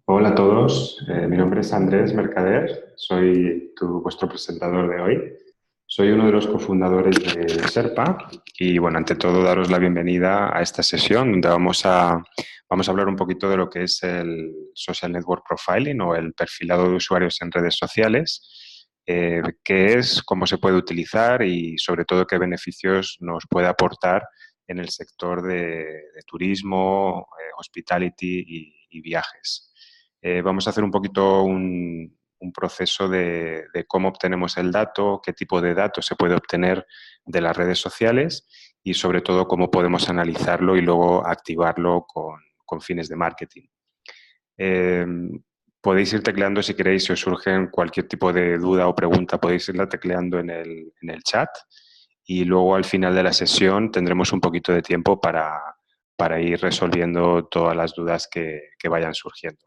Hola a todos, mi nombre es Andrés Mercader, soy vuestro presentador de hoy. Soy uno de los cofundadores de Serpa y, bueno, ante todo, daros la bienvenida a esta sesión donde vamos a hablar un poquito de lo que es el Social Network Profiling o el perfilado de usuarios en redes sociales, qué es, cómo se puede utilizar y, sobre todo, qué beneficios nos puede aportar en el sector de turismo, hospitality y viajes. Vamos a hacer un poquito un proceso de cómo obtenemos el dato, qué tipo de datos se puede obtener de las redes sociales y, sobre todo, cómo podemos analizarlo y luego activarlo con fines de marketing. Eh, Podéis ir tecleando si queréis, si os surge cualquier tipo de duda o pregunta, podéis irla tecleando en el chat y luego al final de la sesión tendremos un poquito de tiempo para ir resolviendo todas las dudas que vayan surgiendo.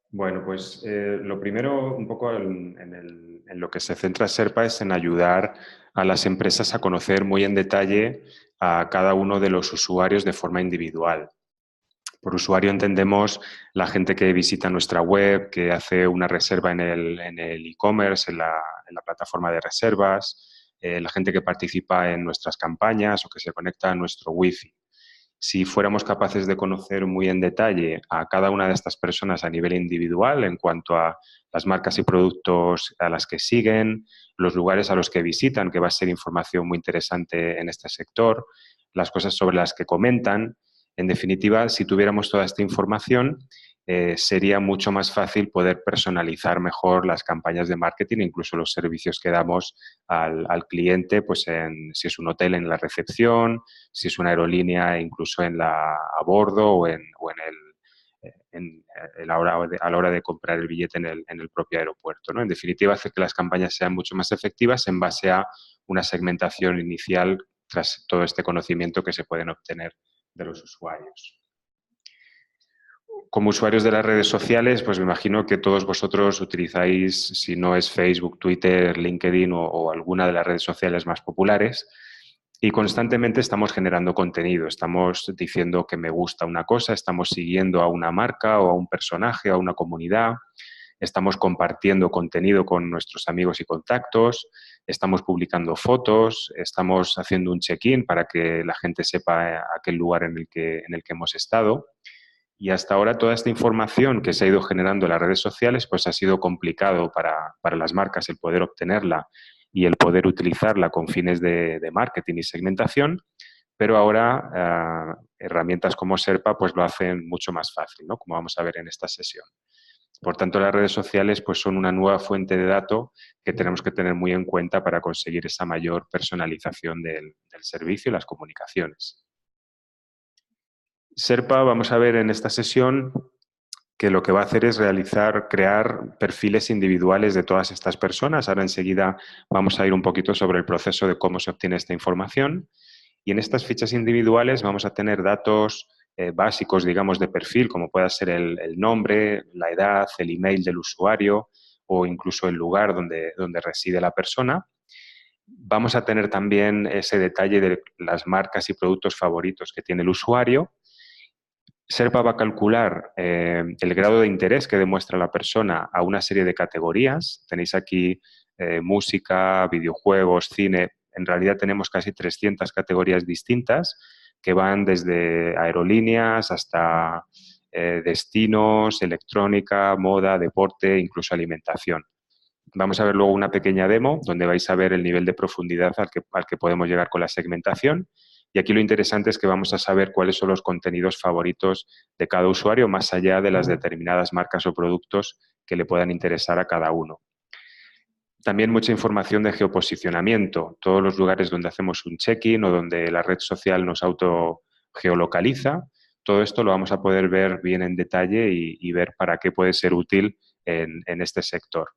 Bueno, pues lo primero, un poco en lo que se centra Serpa es en ayudar a las empresas a conocer muy en detalle a cada uno de los usuarios de forma individual. Por usuario entendemos la gente que visita nuestra web, que hace una reserva en el e-commerce, en la plataforma de reservas, la gente que participa en nuestras campañas o que se conecta a nuestro wifi. Si fuéramos capaces de conocer muy en detalle a cada una de estas personas a nivel individual en cuanto a las marcas y productos a las que siguen, los lugares a los que visitan, que va a ser información muy interesante en este sector, las cosas sobre las que comentan. En definitiva, si tuviéramos toda esta información, sería mucho más fácil poder personalizar mejor las campañas de marketing, incluso los servicios que damos al cliente, pues si es un hotel en la recepción, si es una aerolínea incluso a bordo a la hora de comprar el billete en el propio aeropuerto, ¿no? En definitiva, hace que las campañas sean mucho más efectivas en base a una segmentación inicial tras todo este conocimiento que se pueden obtener de los usuarios. Como usuarios de las redes sociales, pues me imagino que todos vosotros utilizáis, si no es Facebook, Twitter, LinkedIn o alguna de las redes sociales más populares, y constantemente estamos generando contenido, estamos diciendo que me gusta una cosa, estamos siguiendo a una marca o a un personaje, a una comunidad, estamos compartiendo contenido con nuestros amigos y contactos, estamos publicando fotos, estamos haciendo un check-in para que la gente sepa aquel lugar en el que hemos estado. Y hasta ahora toda esta información que se ha ido generando en las redes sociales, pues ha sido complicado para las marcas el poder obtenerla y el poder utilizarla con fines de marketing y segmentación, pero ahora herramientas como Serpa pues lo hacen mucho más fácil, ¿no? Como vamos a ver en esta sesión. Por tanto, las redes sociales pues son una nueva fuente de datos que tenemos que tener muy en cuenta para conseguir esa mayor personalización del servicio y las comunicaciones. Serpa, vamos a ver en esta sesión que lo que va a hacer es crear perfiles individuales de todas estas personas. Ahora enseguida vamos a ir un poquito sobre el proceso de cómo se obtiene esta información. Y en estas fichas individuales vamos a tener datos básicos, digamos, de perfil, como pueda ser el nombre, la edad, el email del usuario o incluso el lugar donde reside la persona. Vamos a tener también ese detalle de las marcas y productos favoritos que tiene el usuario. Serpa va a calcular el grado de interés que demuestra la persona a una serie de categorías. Tenéis aquí música, videojuegos, cine. En realidad tenemos casi 300 categorías distintas que van desde aerolíneas hasta destinos, electrónica, moda, deporte, incluso alimentación. Vamos a ver luego una pequeña demo donde vais a ver el nivel de profundidad al que podemos llegar con la segmentación. Y aquí lo interesante es que vamos a saber cuáles son los contenidos favoritos de cada usuario, más allá de las determinadas marcas o productos que le puedan interesar a cada uno. También mucha información de geoposicionamiento, todos los lugares donde hacemos un check-in o donde la red social nos autogeolocaliza. Todo esto lo vamos a poder ver bien en detalle y ver para qué puede ser útil en este sector.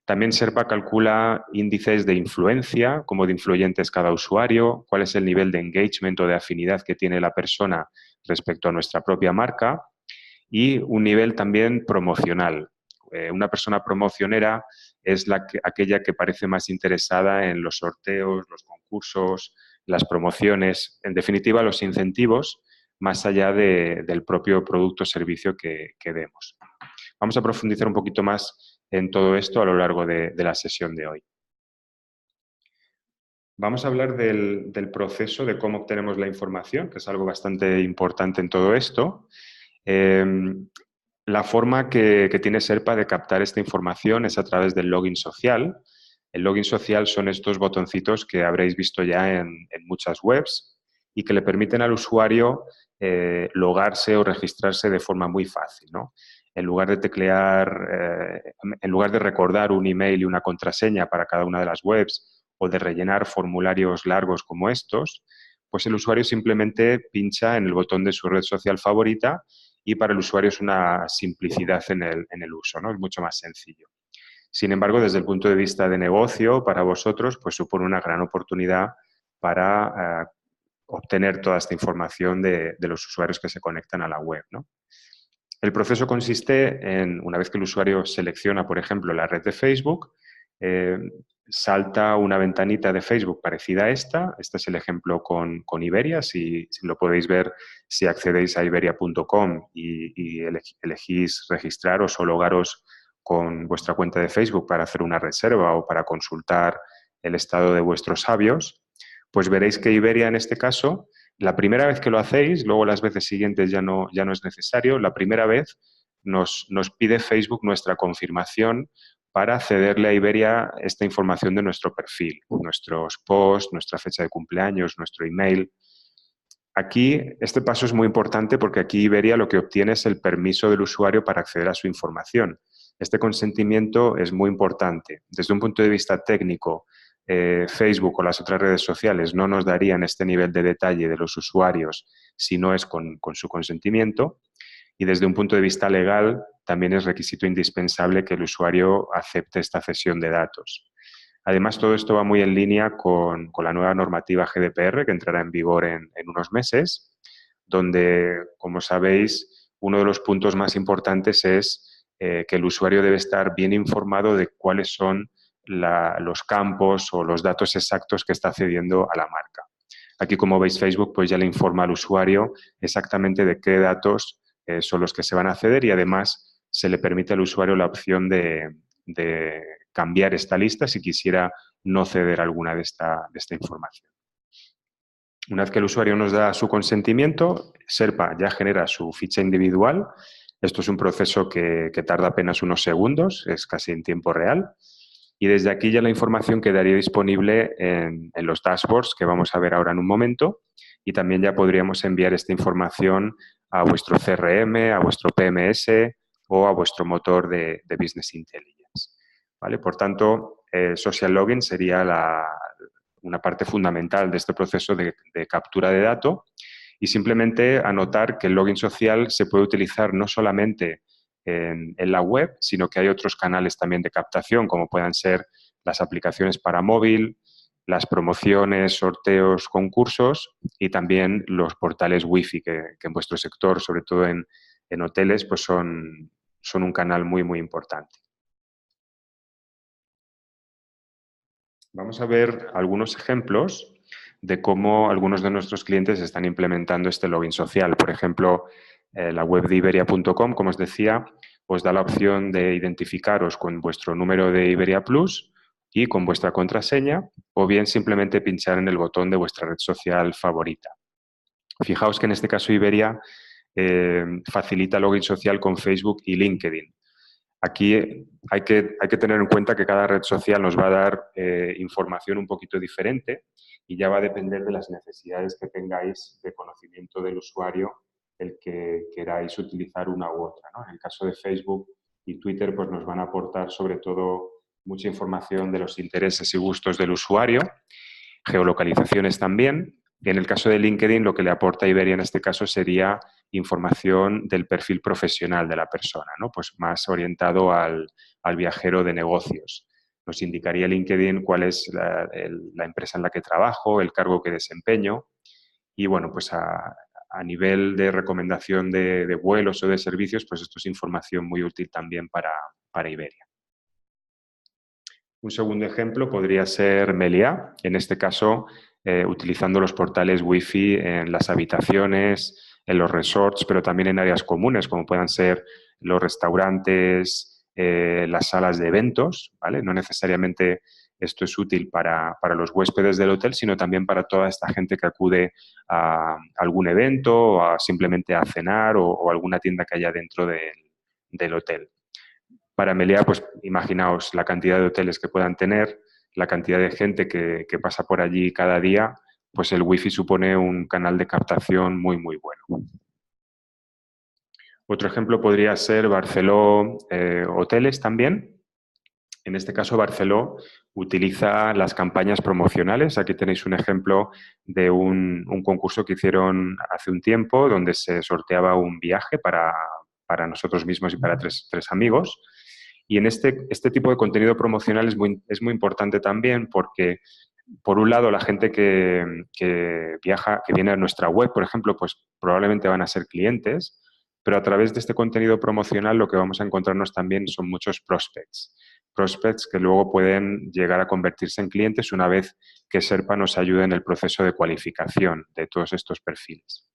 También Serpa calcula índices de influencia, cómo de influyente es cada usuario, cuál es el nivel de engagement o de afinidad que tiene la persona respecto a nuestra propia marca y un nivel también promocional. Una persona promocionera es aquella que parece más interesada en los sorteos, los concursos, las promociones, en definitiva, los incentivos, más allá del propio producto o servicio que demos. Vamos a profundizar un poquito más en todo esto a lo largo de la sesión de hoy. Vamos a hablar del proceso de cómo obtenemos la información, que es algo bastante importante en todo esto. La forma que tiene Sherpa de captar esta información es a través del login social. El login social son estos botoncitos que habréis visto ya en muchas webs y que le permiten al usuario logarse o registrarse de forma muy fácil, ¿no? En lugar de teclear, en lugar de recordar un email y una contraseña para cada una de las webs o de rellenar formularios largos como estos, pues el usuario simplemente pincha en el botón de su red social favorita y para el usuario es una simplicidad en el uso, ¿no? Es mucho más sencillo. Sin embargo, desde el punto de vista de negocio, para vosotros, pues supone una gran oportunidad para obtener toda esta información de los usuarios que se conectan a la web, ¿no? El proceso consiste en, una vez que el usuario selecciona, por ejemplo, la red de Facebook, salta una ventanita de Facebook parecida a esta. Este es el ejemplo con Iberia. Si lo podéis ver, si accedéis a iberia.com y elegís registraros o logaros con vuestra cuenta de Facebook para hacer una reserva o para consultar el estado de vuestros sabios, pues veréis que Iberia en este caso, la primera vez que lo hacéis, luego las veces siguientes ya no es necesario, la primera vez nos pide Facebook nuestra confirmación para cederle a Iberia esta información de nuestro perfil, nuestros posts, nuestra fecha de cumpleaños, nuestro email. Aquí, este paso es muy importante porque aquí Iberia lo que obtiene es el permiso del usuario para acceder a su información. Este consentimiento es muy importante. Desde un punto de vista técnico, Facebook o las otras redes sociales no nos darían este nivel de detalle de los usuarios si no es con su consentimiento. Y desde un punto de vista legal, también es requisito indispensable que el usuario acepte esta cesión de datos. Además, todo esto va muy en línea con la nueva normativa GDPR que entrará en vigor en unos meses, donde, como sabéis, uno de los puntos más importantes es que el usuario debe estar bien informado de cuáles son los campos o los datos exactos que está cediendo a la marca. Aquí, como veis, Facebook pues ya le informa al usuario exactamente de qué datos son los que se van a ceder y además se le permite al usuario la opción de cambiar esta lista si quisiera no ceder alguna de esta información. Una vez que el usuario nos da su consentimiento, Sherpa ya genera su ficha individual. Esto es un proceso que tarda apenas unos segundos, es casi en tiempo real. Y desde aquí ya la información quedaría disponible en los dashboards que vamos a ver ahora en un momento y también ya podríamos enviar esta información a vuestro CRM, a vuestro PMS o a vuestro motor de Business Intelligence. ¿Vale? Por tanto, Social Login sería una parte fundamental de este proceso de captura de datos y simplemente anotar que el login social se puede utilizar no solamente en la web, sino que hay otros canales también de captación, como puedan ser las aplicaciones para móvil, las promociones, sorteos, concursos y también los portales Wi-Fi que en vuestro sector, sobre todo en hoteles, pues son un canal muy, muy importante. Vamos a ver algunos ejemplos de cómo algunos de nuestros clientes están implementando este login social. Por ejemplo, la web de iberia.com, como os decía, os da la opción de identificaros con vuestro número de Iberia Plus y con vuestra contraseña, o bien simplemente pinchar en el botón de vuestra red social favorita. Fijaos que en este caso Iberia facilita login social con Facebook y LinkedIn. Aquí hay que tener en cuenta que cada red social nos va a dar información un poquito diferente y ya va a depender de las necesidades que tengáis de conocimiento del usuario el que queráis utilizar una u otra, ¿no? En el caso de Facebook y Twitter, pues nos van a aportar sobre todo mucha información de los intereses y gustos del usuario, geolocalizaciones también. Y en el caso de LinkedIn, lo que le aporta Iberia en este caso sería información del perfil profesional de la persona, ¿no? Pues más orientado al viajero de negocios. Nos indicaría LinkedIn cuál es la empresa en la que trabajo, el cargo que desempeño y, bueno, pues a nivel de recomendación de vuelos o de servicios, pues esto es información muy útil también para Iberia. Un segundo ejemplo podría ser Meliá. En este caso, utilizando los portales Wi-Fi en las habitaciones, en los resorts, pero también en áreas comunes, como puedan ser los restaurantes, las salas de eventos, ¿vale? No necesariamente esto es útil para los huéspedes del hotel, sino también para toda esta gente que acude a algún evento o simplemente a cenar o alguna tienda que haya dentro del hotel. Para Meliá, pues imaginaos la cantidad de hoteles que puedan tener, la cantidad de gente que pasa por allí cada día, pues el wifi supone un canal de captación muy, muy bueno. Otro ejemplo podría ser Barceló Hoteles también. En este caso, Barceló utiliza las campañas promocionales. Aquí tenéis un ejemplo de un concurso que hicieron hace un tiempo donde se sorteaba un viaje para nosotros mismos y para tres amigos. Y en este tipo de contenido promocional es muy importante también porque, por un lado, la gente que viaja, que viene a nuestra web, por ejemplo, pues probablemente van a ser clientes, pero a través de este contenido promocional lo que vamos a encontrarnos también son muchos prospects. Prospects que luego pueden llegar a convertirse en clientes una vez que Sherpa nos ayude en el proceso de cualificación de todos estos perfiles.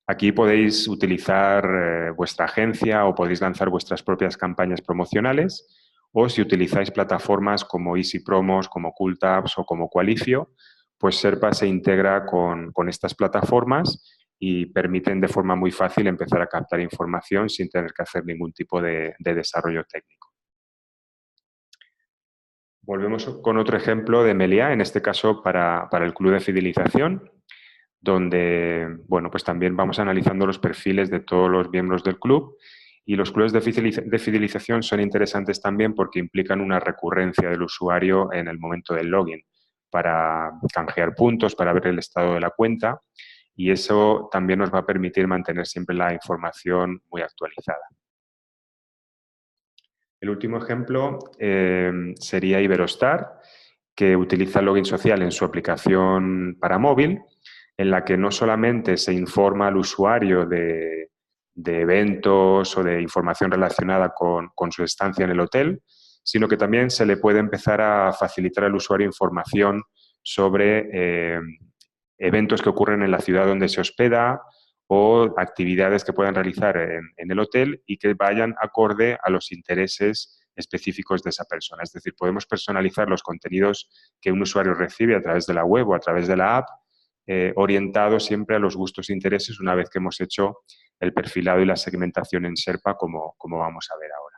Aquí podéis utilizar vuestra agencia o podéis lanzar vuestras propias campañas promocionales, o si utilizáis plataformas como Easy Promos, como Cooltabs o como Qualifio, pues Sherpa se integra con estas plataformas y permiten de forma muy fácil empezar a captar información sin tener que hacer ningún tipo de desarrollo técnico. Volvemos con otro ejemplo de Meliá, en este caso para el club de fidelización, donde, bueno, pues también vamos analizando los perfiles de todos los miembros del club, y los clubes de fidelización son interesantes también porque implican una recurrencia del usuario en el momento del login para canjear puntos, para ver el estado de la cuenta, y eso también nos va a permitir mantener siempre la información muy actualizada. El último ejemplo sería Iberostar, que utiliza el login social en su aplicación para móvil, en la que no solamente se informa al usuario de eventos o de información relacionada con su estancia en el hotel, sino que también se le puede empezar a facilitar al usuario información sobre eventos que ocurren en la ciudad donde se hospeda o actividades que puedan realizar en el hotel y que vayan acorde a los intereses específicos de esa persona. Es decir, podemos personalizar los contenidos que un usuario recibe a través de la web o a través de la app, orientados siempre a los gustos e intereses una vez que hemos hecho el perfilado y la segmentación en Sherpa, como vamos a ver ahora.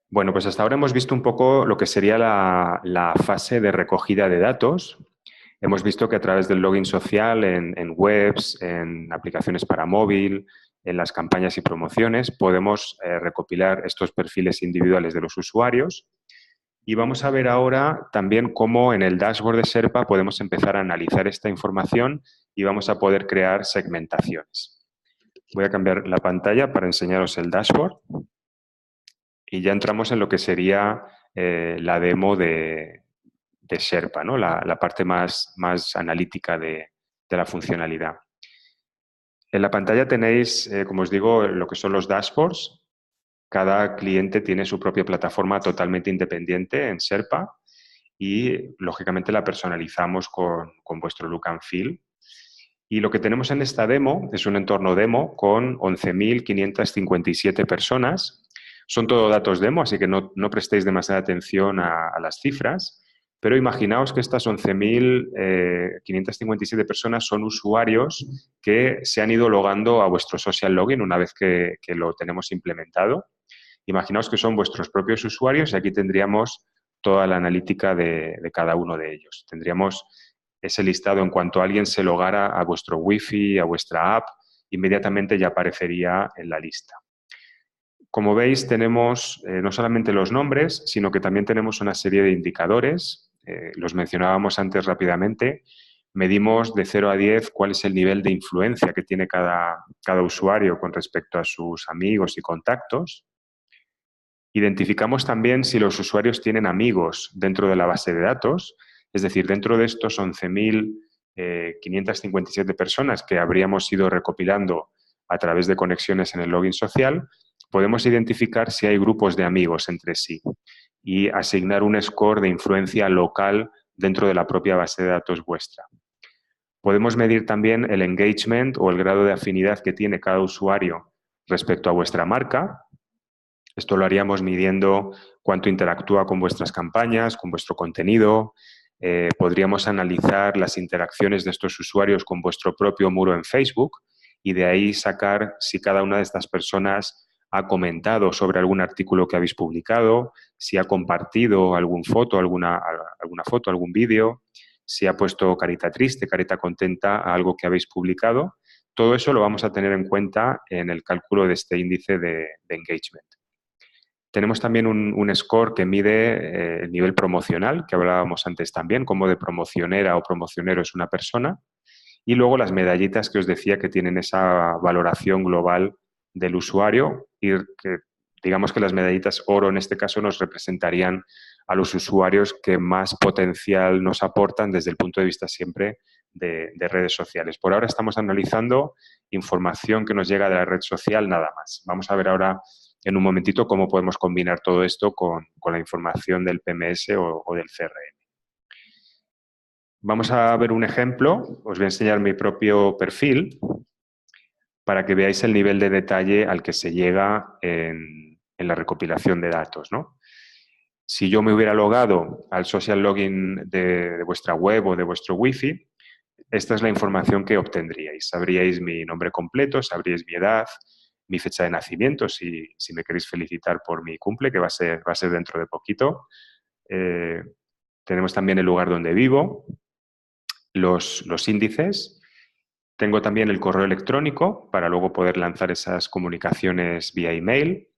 Bueno, pues hasta ahora hemos visto un poco lo que sería la fase de recogida de datos. Hemos visto que a través del login social en webs, en aplicaciones para móvil, en las campañas y promociones, podemos recopilar estos perfiles individuales de los usuarios. Y vamos a ver ahora también cómo en el dashboard de Sherpa podemos empezar a analizar esta información y vamos a poder crear segmentaciones. Voy a cambiar la pantalla para enseñaros el dashboard y ya entramos en lo que sería la demo de Sherpa, ¿no? La parte más analítica de la funcionalidad. En la pantalla tenéis, como os digo, lo que son los dashboards. Cada cliente tiene su propia plataforma totalmente independiente en Sherpa y, lógicamente, la personalizamos con vuestro look and feel. Y lo que tenemos en esta demo es un entorno demo con 11.557 personas. Son todo datos demo, así que no prestéis demasiada atención a las cifras, pero imaginaos que estas 11.557 personas son usuarios que se han ido logando a vuestro social login una vez que lo tenemos implementado. Imaginaos que son vuestros propios usuarios y aquí tendríamos toda la analítica de cada uno de ellos. Tendríamos ese listado en cuanto alguien se logara a vuestro Wi-Fi, a vuestra app, inmediatamente ya aparecería en la lista. Como veis, tenemos no solamente los nombres, sino que también tenemos una serie de indicadores. Los mencionábamos antes rápidamente. Medimos de 0 a 10 cuál es el nivel de influencia que tiene cada usuario con respecto a sus amigos y contactos. Identificamos también si los usuarios tienen amigos dentro de la base de datos, es decir, dentro de estos 11.557 personas que habríamos ido recopilando a través de conexiones en el login social, podemos identificar si hay grupos de amigos entre sí. y asignar un score de influencia local dentro de la propia base de datos vuestra. Podemos medir también el engagement o el grado de afinidad que tiene cada usuario respecto a vuestra marca. Esto lo haríamos midiendo cuánto interactúa con vuestras campañas, con vuestro contenido. Podríamos analizar las interacciones de estos usuarios con vuestro propio muro en Facebook y de ahí sacar si cada una de estas personas ha comentado sobre algún artículo que habéis publicado, si ha compartido alguna foto, algún vídeo, si ha puesto carita triste, carita contenta a algo que habéis publicado. Todo eso lo vamos a tener en cuenta en el cálculo de este índice de engagement. Tenemos también un score que mide el nivel promocional, que hablábamos antes también, como de promocionera o promocionero es una persona. Y luego las medallitas que os decía que tienen esa valoración global del usuario y que digamos que las medallitas oro en este caso nos representarían a los usuarios que más potencial nos aportan desde el punto de vista siempre de redes sociales. Por ahora estamos analizando información que nos llega de la red social nada más. Vamos a ver ahora en un momentito cómo podemos combinar todo esto con la información del PMS o del CRM. Vamos a ver un ejemplo. Os voy a enseñar mi propio perfil para que veáis el nivel de detalle al que se llega en la recopilación de datos, ¿no? Si yo me hubiera logado al social login de vuestra web o de vuestro Wi-Fi, esta es la información que obtendríais. Sabríais mi nombre completo, sabríais mi edad, mi fecha de nacimiento, si me queréis felicitar por mi cumple, que va a ser dentro de poquito. Tenemos también el lugar donde vivo, los índices. Tengo también el correo electrónico para luego poder lanzar esas comunicaciones vía email.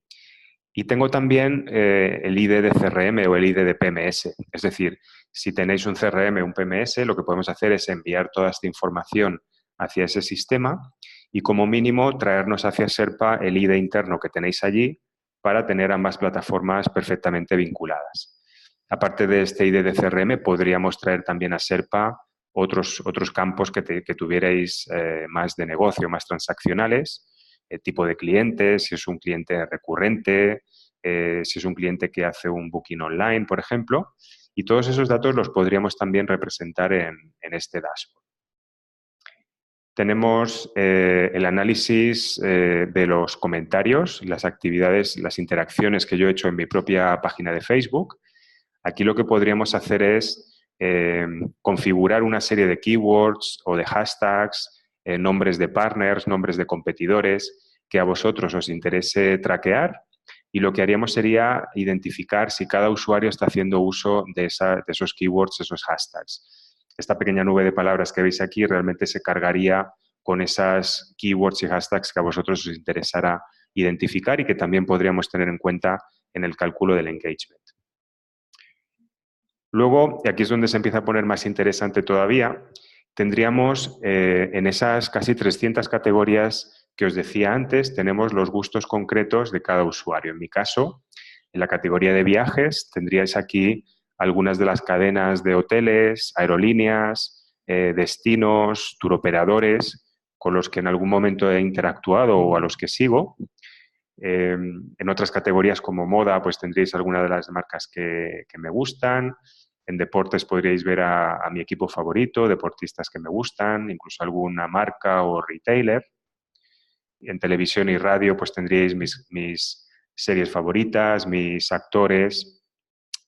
Y tengo también el ID de CRM o el ID de PMS. Es decir, si tenéis un CRM o un PMS, lo que podemos hacer es enviar toda esta información hacia ese sistema y como mínimo traernos hacia Sherpa el ID interno que tenéis allí para tener ambas plataformas perfectamente vinculadas. Aparte de este ID de CRM, podríamos traer también a Sherpa otros campos que tuvierais más de negocio, más transaccionales, el tipo de clientes, si es un cliente recurrente, si es un cliente que hace un booking online, por ejemplo, y todos esos datos los podríamos también representar en este dashboard. Tenemos el análisis de los comentarios, las actividades, las interacciones que yo he hecho en mi propia página de Facebook. Aquí lo que podríamos hacer es configurar una serie de keywords o de hashtags, nombres de partners, nombres de competidores que a vosotros os interese traquear y lo que haríamos sería identificar si cada usuario está haciendo uso de esos keywords, esos hashtags. Esta pequeña nube de palabras que veis aquí realmente se cargaría con esas keywords y hashtags que a vosotros os interesara identificar y que también podríamos tener en cuenta en el cálculo del engagement. Luego, y aquí es donde se empieza a poner más interesante todavía, tendríamos en esas casi 300 categorías que os decía antes, tenemos los gustos concretos de cada usuario. En mi caso, en la categoría de viajes, tendríais aquí algunas de las cadenas de hoteles, aerolíneas, destinos, turoperadores, con los que en algún momento he interactuado o a los que sigo. En otras categorías como moda, pues tendréis algunas de las marcas que me gustan. En deportes podríais ver a mi equipo favorito, deportistas que me gustan, incluso alguna marca o retailer. En televisión y radio pues tendríais mis series favoritas, mis actores,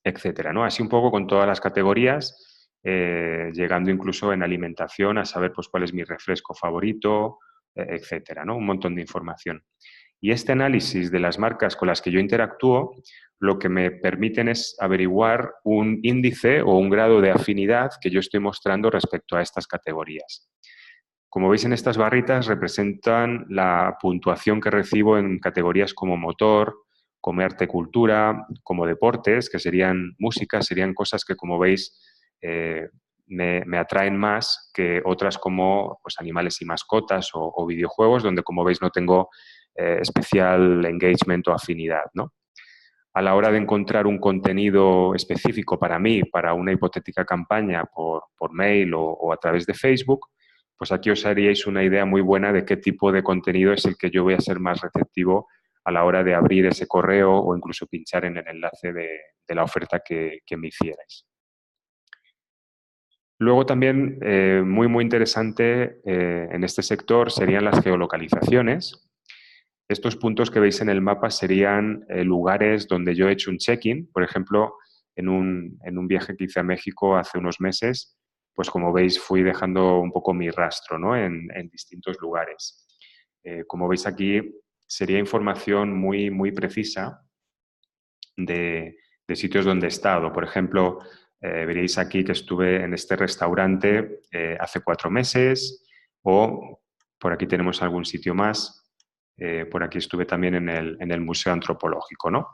etcétera, ¿no? Así un poco con todas las categorías, llegando incluso en alimentación a saber pues cuál es mi refresco favorito, etcétera, ¿no? Un montón de información. Y este análisis de las marcas con las que yo interactúo, lo que me permiten es averiguar un índice o un grado de afinidad que yo estoy mostrando respecto a estas categorías. Como veis en estas barritas representan la puntuación que recibo en categorías como motor, como arte cultura, como deportes, que serían música, serían cosas que como veis me atraen más que otras como pues, animales y mascotas o videojuegos, donde como veis no tengo especial engagement o afinidad, ¿no? A la hora de encontrar un contenido específico para mí, para una hipotética campaña por mail o a través de Facebook, pues aquí os haríais una idea muy buena de qué tipo de contenido es el que yo voy a ser más receptivo a la hora de abrir ese correo o incluso pinchar en el enlace de la oferta que me hicierais. Luego también, muy interesante en este sector serían las geolocalizaciones. Estos puntos que veis en el mapa serían lugares donde yo he hecho un check-in. Por ejemplo, en un viaje que hice a México hace unos meses, pues como veis fui dejando un poco mi rastro, ¿no? en distintos lugares. Como veis aquí, sería información muy precisa de sitios donde he estado. Por ejemplo, veréis aquí que estuve en este restaurante hace 4 meses, o por aquí tenemos algún sitio más. Por aquí estuve también en el Museo Antropológico, ¿no?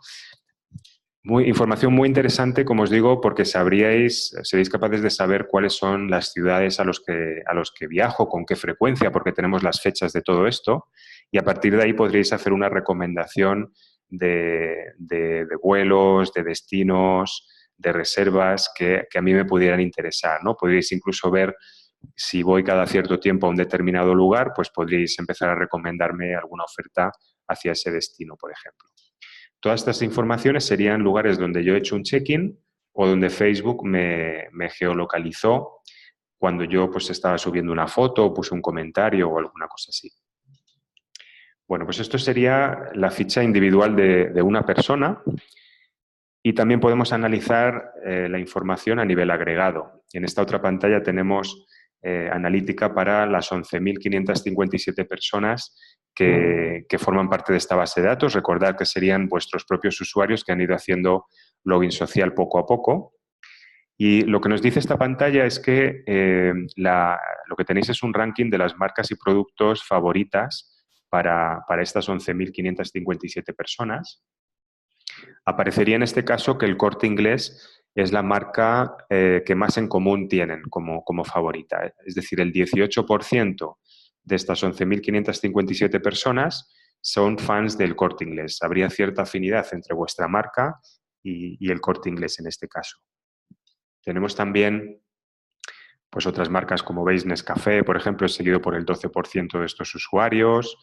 Información muy interesante, como os digo, porque seréis capaces de saber cuáles son las ciudades a los que viajo, con qué frecuencia, porque tenemos las fechas de todo esto, y a partir de ahí podréis hacer una recomendación de vuelos, de destinos, de reservas que a mí me pudieran interesar, ¿no? Podréis incluso ver si voy cada cierto tiempo a un determinado lugar, pues podréis empezar a recomendarme alguna oferta hacia ese destino, por ejemplo. Todas estas informaciones serían lugares donde yo he hecho un check-in o donde Facebook me geolocalizó cuando yo pues, estaba subiendo una foto, puse un comentario o alguna cosa así. Bueno, pues esto sería la ficha individual de una persona, y también podemos analizar la información a nivel agregado. En esta otra pantalla tenemos analítica para las 11.557 personas que forman parte de esta base de datos. Recordad que serían vuestros propios usuarios que han ido haciendo login social poco a poco. Y lo que nos dice esta pantalla es que lo que tenéis es un ranking de las marcas y productos favoritas para estas 11.557 personas. Aparecería en este caso que el Corte Inglés es la marca que más en común tienen como favorita. Es decir, el 18% de estas 11.557 personas son fans del Corte Inglés. Habría cierta afinidad entre vuestra marca y el Corte Inglés en este caso. Tenemos también pues, otras marcas, como veis, Nescafé, por ejemplo, es seguido por el 12% de estos usuarios,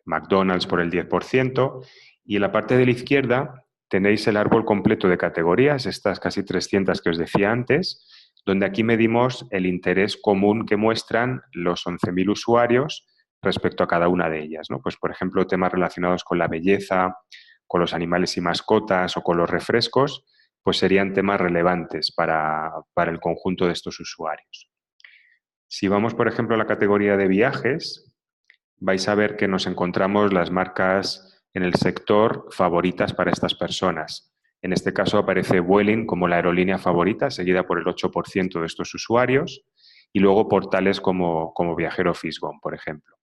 McDonald's por el 10%, y en la parte de la izquierda tenéis el árbol completo de categorías, estas casi 300 que os decía antes, donde aquí medimos el interés común que muestran los 11.000 usuarios respecto a cada una de ellas, ¿no? Pues, por ejemplo, temas relacionados con la belleza, con los animales y mascotas o con los refrescos, pues serían temas relevantes para el conjunto de estos usuarios. Si vamos, por ejemplo, a la categoría de viajes, vais a ver que nos encontramos las marcas en el sector favoritas para estas personas. En este caso aparece Vueling como la aerolínea favorita, seguida por el 8% de estos usuarios, y luego portales como Viajero Fisgón, por ejemplo.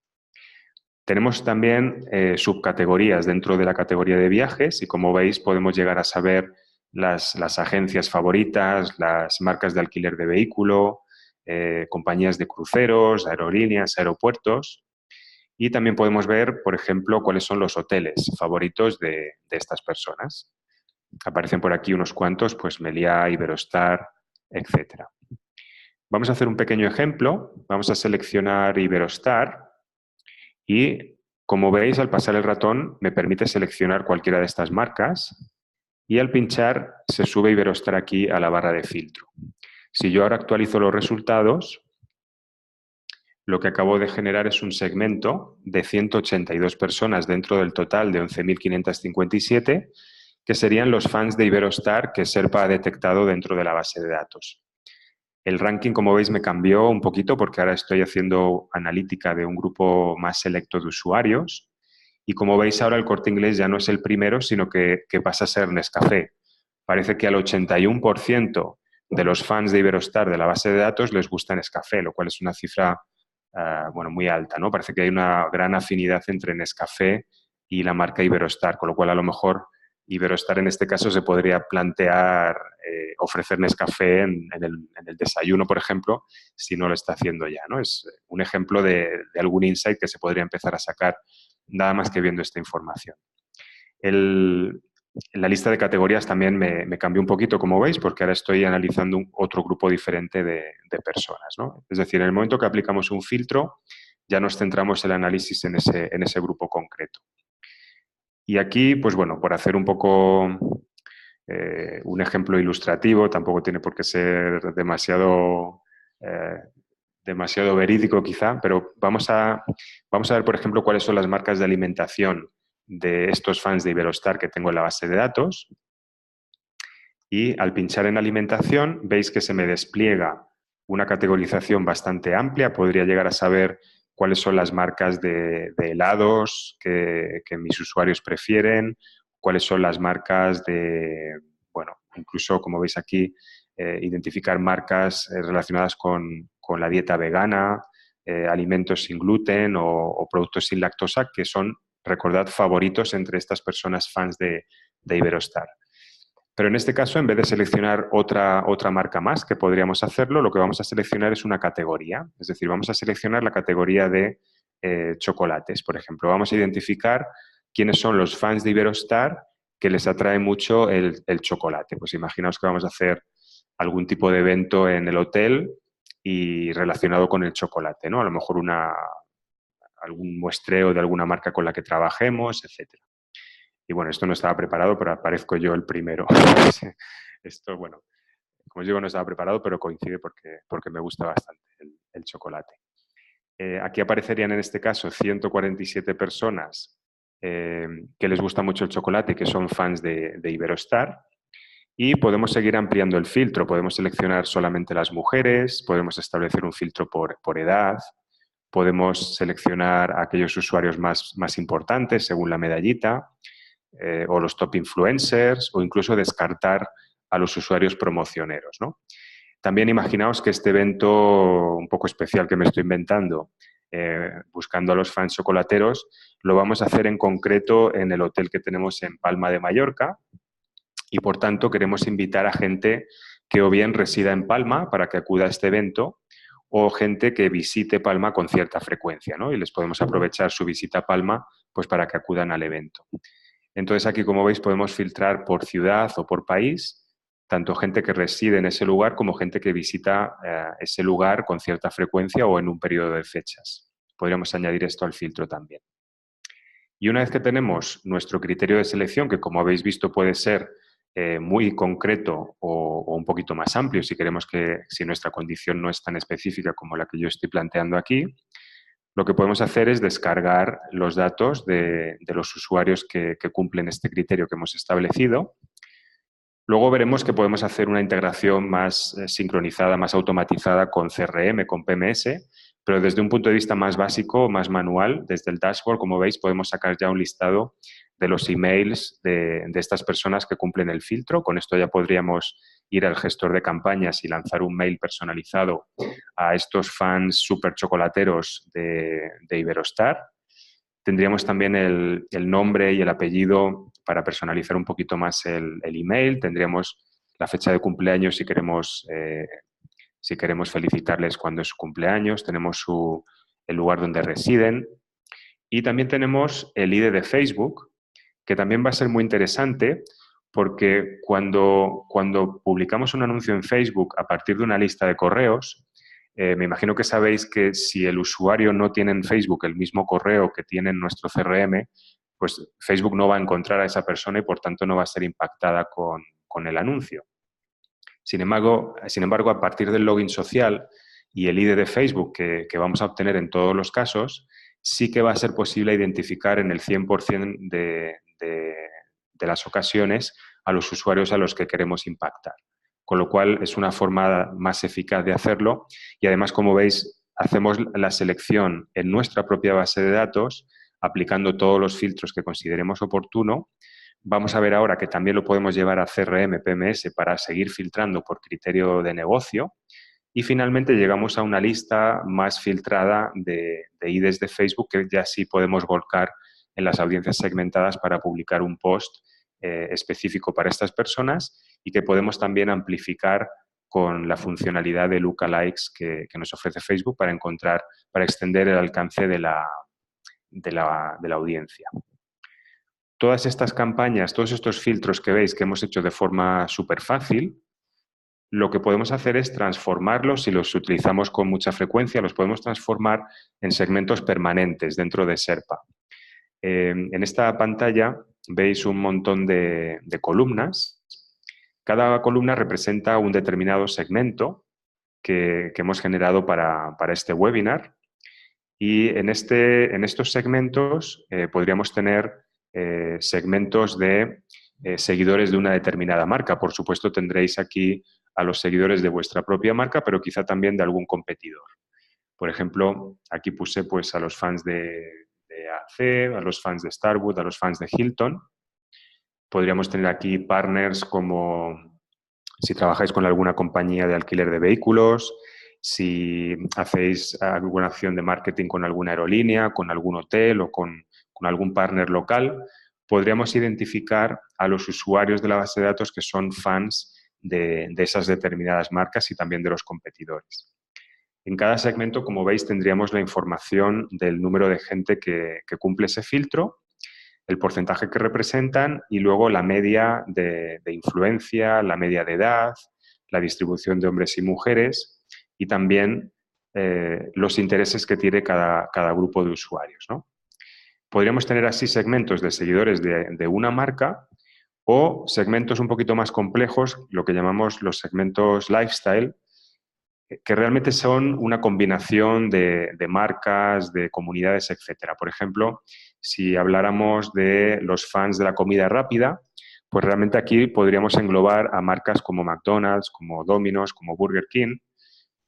Tenemos también subcategorías dentro de la categoría de viajes, y como veis podemos llegar a saber las agencias favoritas, las marcas de alquiler de vehículo, compañías de cruceros, aerolíneas, aeropuertos. Y también podemos ver, por ejemplo, cuáles son los hoteles favoritos de estas personas. Aparecen por aquí unos cuantos, pues Meliá, Iberostar, etc. Vamos a hacer un pequeño ejemplo. Vamos a seleccionar Iberostar y, como veis, al pasar el ratón me permite seleccionar cualquiera de estas marcas, y al pinchar se sube Iberostar aquí a la barra de filtro. Si yo ahora actualizo los resultados, lo que acabo de generar es un segmento de 182 personas dentro del total de 11.557, que serían los fans de Iberostar que Sherpa ha detectado dentro de la base de datos. El ranking, como veis, me cambió un poquito porque ahora estoy haciendo analítica de un grupo más selecto de usuarios, y como veis ahora el Corte Inglés ya no es el primero, sino que pasa a ser Nescafé. Parece que al 81% de los fans de Iberostar de la base de datos les gusta Nescafé, lo cual es una cifra muy alta, ¿no? Parece que hay una gran afinidad entre Nescafé y la marca Iberostar, con lo cual a lo mejor Iberostar en este caso se podría plantear ofrecer Nescafé en el desayuno, por ejemplo, si no lo está haciendo ya, ¿no? Es un ejemplo de algún insight que se podría empezar a sacar nada más que viendo esta información. La lista de categorías también me cambió un poquito, como veis, porque ahora estoy analizando otro grupo diferente de personas, ¿no? Es decir, en el momento que aplicamos un filtro, ya nos centramos el análisis en ese grupo concreto. Y aquí, pues bueno, por hacer un poco un ejemplo ilustrativo, tampoco tiene por qué ser demasiado verídico quizá, pero vamos a ver, por ejemplo, cuáles son las marcas de alimentación de estos fans de Iberostar que tengo en la base de datos. Y al pinchar en alimentación, veis que se me despliega una categorización bastante amplia. Podría llegar a saber cuáles son las marcas de helados que mis usuarios prefieren, cuáles son las marcas de, bueno, incluso como veis aquí, identificar marcas relacionadas con la dieta vegana, alimentos sin gluten o productos sin lactosa, que son, recordad, favoritos entre estas personas fans de Iberostar. Pero en este caso, en vez de seleccionar otra marca más, que podríamos hacerlo, lo que vamos a seleccionar es una categoría. Es decir, vamos a seleccionar la categoría de chocolates, por ejemplo. Vamos a identificar quiénes son los fans de Iberostar que les atrae mucho el chocolate. Pues imaginaos que vamos a hacer algún tipo de evento en el hotel y relacionado con el chocolate, ¿no? A lo mejor algún muestreo de alguna marca con la que trabajemos, etcétera. Y bueno, esto no estaba preparado, pero aparezco yo el primero. Esto, bueno, como os digo, no estaba preparado, pero coincide porque me gusta bastante el chocolate. Aquí aparecerían en este caso 147 personas que les gusta mucho el chocolate y que son fans de Iberostar. Y podemos seguir ampliando el filtro. Podemos seleccionar solamente las mujeres, podemos establecer un filtro por edad, podemos seleccionar a aquellos usuarios más importantes según la medallita, o los top influencers, o incluso descartar a los usuarios promocioneros, ¿no? También imaginaos que este evento un poco especial que me estoy inventando, buscando a los fans chocolateros, lo vamos a hacer en concreto en el hotel que tenemos en Palma de Mallorca y, por tanto, queremos invitar a gente que o bien resida en Palma para que acuda a este evento o gente que visite Palma con cierta frecuencia, ¿no? Y les podemos aprovechar su visita a Palma pues, para que acudan al evento. Entonces, aquí, como veis, podemos filtrar por ciudad o por país, tanto gente que reside en ese lugar como gente que visita ese lugar con cierta frecuencia o en un periodo de fechas. Podríamos añadir esto al filtro también. Y una vez que tenemos nuestro criterio de selección, que como habéis visto puede ser muy concreto o un poquito más amplio, si nuestra condición no es tan específica como la que yo estoy planteando aquí, lo que podemos hacer es descargar los datos de los usuarios que cumplen este criterio que hemos establecido. Luego veremos que podemos hacer una integración más sincronizada, más automatizada con CRM, con PMS, pero desde un punto de vista más básico, más manual, desde el dashboard, como veis, podemos sacar ya un listado de los emails de estas personas que cumplen el filtro. Con esto ya podríamos ir al gestor de campañas y lanzar un mail personalizado a estos fans súper chocolateros de Iberostar. Tendríamos también el nombre y el apellido para personalizar un poquito más el email. Tendríamos la fecha de cumpleaños si queremos felicitarles cuando es su cumpleaños. Tenemos el lugar donde residen. Y también tenemos el ID de Facebook, que también va a ser muy interesante porque cuando publicamos un anuncio en Facebook a partir de una lista de correos, me imagino que sabéis que si el usuario no tiene en Facebook el mismo correo que tiene en nuestro CRM, pues Facebook no va a encontrar a esa persona y por tanto no va a ser impactada con el anuncio. Sin embargo, a partir del login social y el ID de Facebook que vamos a obtener en todos los casos, sí que va a ser posible identificar en el 100% de las ocasiones a los usuarios a los que queremos impactar. Con lo cual es una forma más eficaz de hacerlo y además, como veis, hacemos la selección en nuestra propia base de datos aplicando todos los filtros que consideremos oportuno. Vamos a ver ahora que también lo podemos llevar a CRM, PMS para seguir filtrando por criterio de negocio. Y finalmente llegamos a una lista más filtrada de IDs de Facebook que ya sí podemos volcar en las audiencias segmentadas para publicar un post específico para estas personas y que podemos también amplificar con la funcionalidad de lookalikes que nos ofrece Facebook para extender el alcance de la audiencia. Todas estas campañas, todos estos filtros que veis que hemos hecho de forma súper fácil, lo que podemos hacer es transformarlos, si los utilizamos con mucha frecuencia, los podemos transformar en segmentos permanentes dentro de Sherpa. En esta pantalla veis un montón de columnas. Cada columna representa un determinado segmento que hemos generado para este webinar. Y en estos segmentos podríamos tener segmentos de seguidores de una determinada marca. Por supuesto, tendréis aquí a los seguidores de vuestra propia marca, pero quizá también de algún competidor. Por ejemplo, aquí puse pues, a los fans de AC, a los fans de Starwood, a los fans de Hilton. Podríamos tener aquí partners como si trabajáis con alguna compañía de alquiler de vehículos, si hacéis alguna acción de marketing con alguna aerolínea, con algún hotel o con algún partner local, podríamos identificar a los usuarios de la base de datos que son fans de esas determinadas marcas y también de los competidores. En cada segmento, como veis, tendríamos la información del número de gente que cumple ese filtro, el porcentaje que representan y luego la media de influencia, la media de edad, la distribución de hombres y mujeres y también los intereses que tiene cada grupo de usuarios, ¿no? Podríamos tener así segmentos de seguidores de una marca o segmentos un poquito más complejos, lo que llamamos los segmentos lifestyle, que realmente son una combinación de marcas, de comunidades, etcétera. Por ejemplo, si habláramos de los fans de la comida rápida, pues realmente aquí podríamos englobar a marcas como McDonald's, como Domino's, como Burger King,